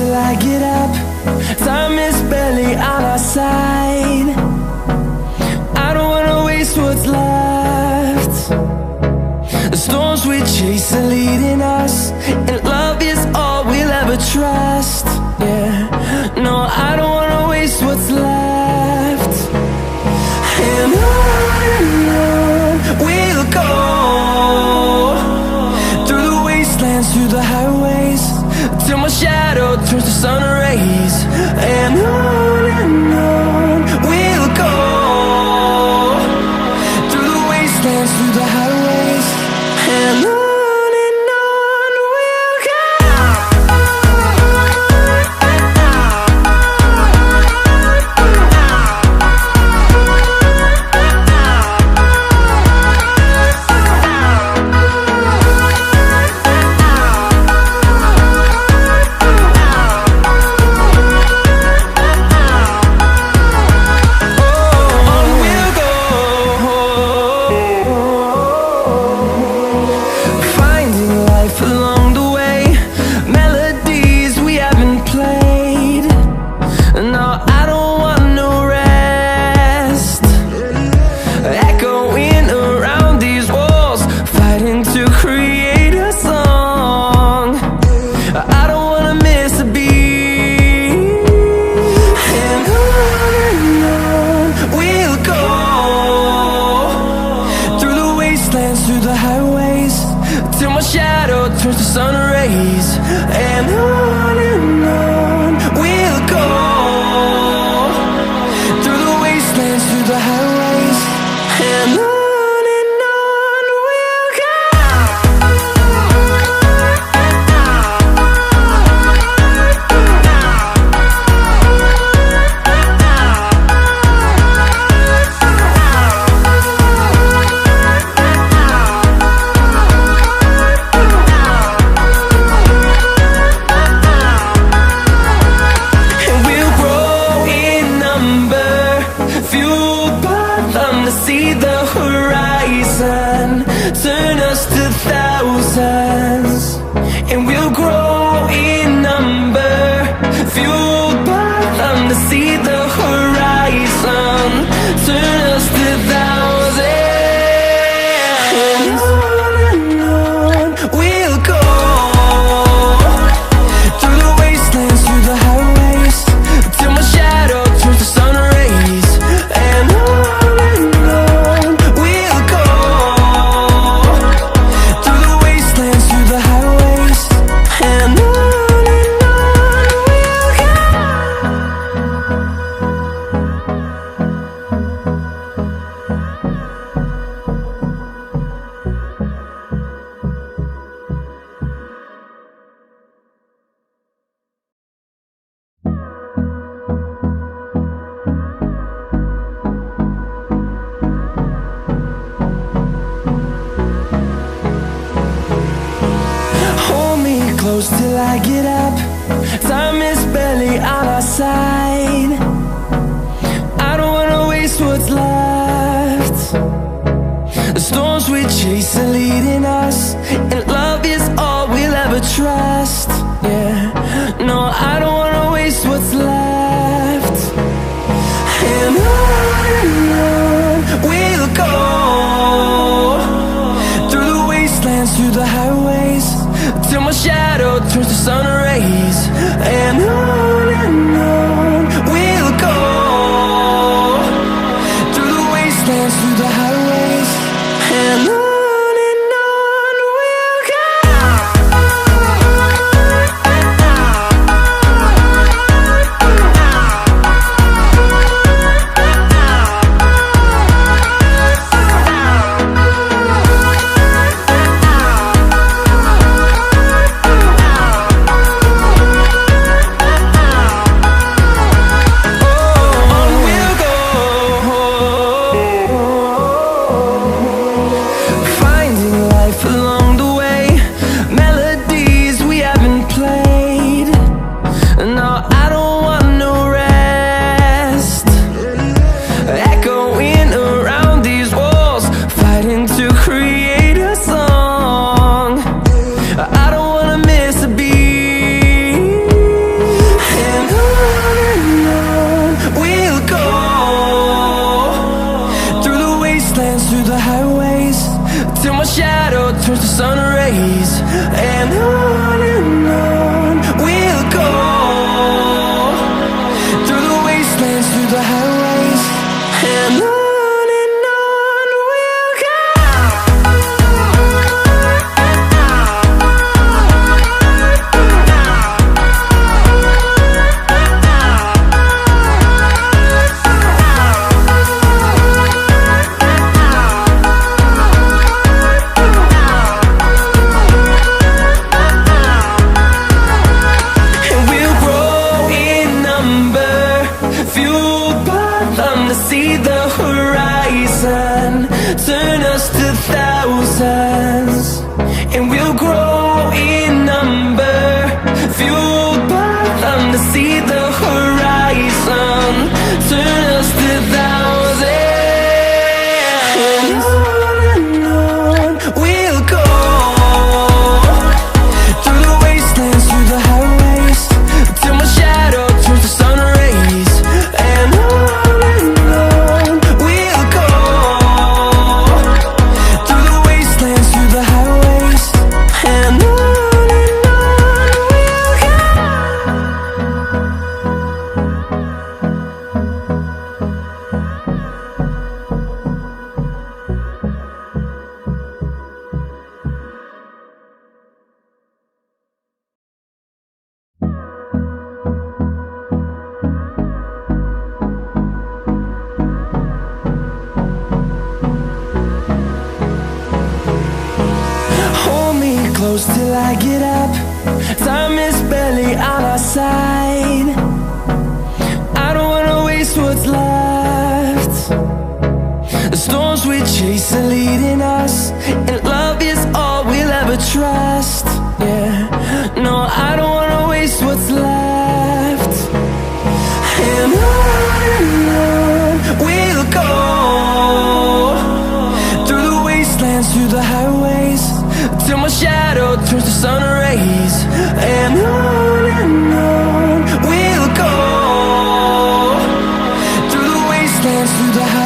till I get up. Time is barely on our side. I don't wanna waste what's left. The storms we chase are leading us, and love is all we'll ever trust. Yeah, no, I don't wanna waste what's left. And on we'll go, through the wastelands, through the highways, till my shadow turns to sun rays. And on we'll go, through the wastelands, through the highways, and on we'll go. Through the highways, till my shadow turns to sun rays. And on we'll go, through the wastelands, through the highways, and on we'll go. See the horizon turn us to thousands, and we'll grow in number, fueled by them. To see the horizon turn us to thousands, and on we'll go, through the wastelands, through the highways, till my shadow turns to sun rays. And close till I get up. Time is barely on our side. I don't wanna waste what's left. The storms we chase are leading us, and love is all we'll ever trust. Yeah, no, I don't wanna waste what's left. And on we'll go, through the wastelands, through the highways, till my shadow turns to sun rays. And on we'll go, through the wastelands, through the highways, and on. horizons, and we'll grow in number, fueled by them to see the horizon, turn us to thousands. And on we'll go, through the wastelands, through the highways, till my shadow turns to sun rays. And on we'll go, through the wastelands, through the highways. And on we'll go. Hold me close till I get up. Time is barely on our side. I don't wanna waste what's left. The storms we chase are leading us, and love is all we'll ever trust. Yeah, no, I don't wanna waste what's left. And on we'll go, through the wastelands, through the highways, till my shadow turns to sun rays. And on we'll go, through the wastelands, through the highways.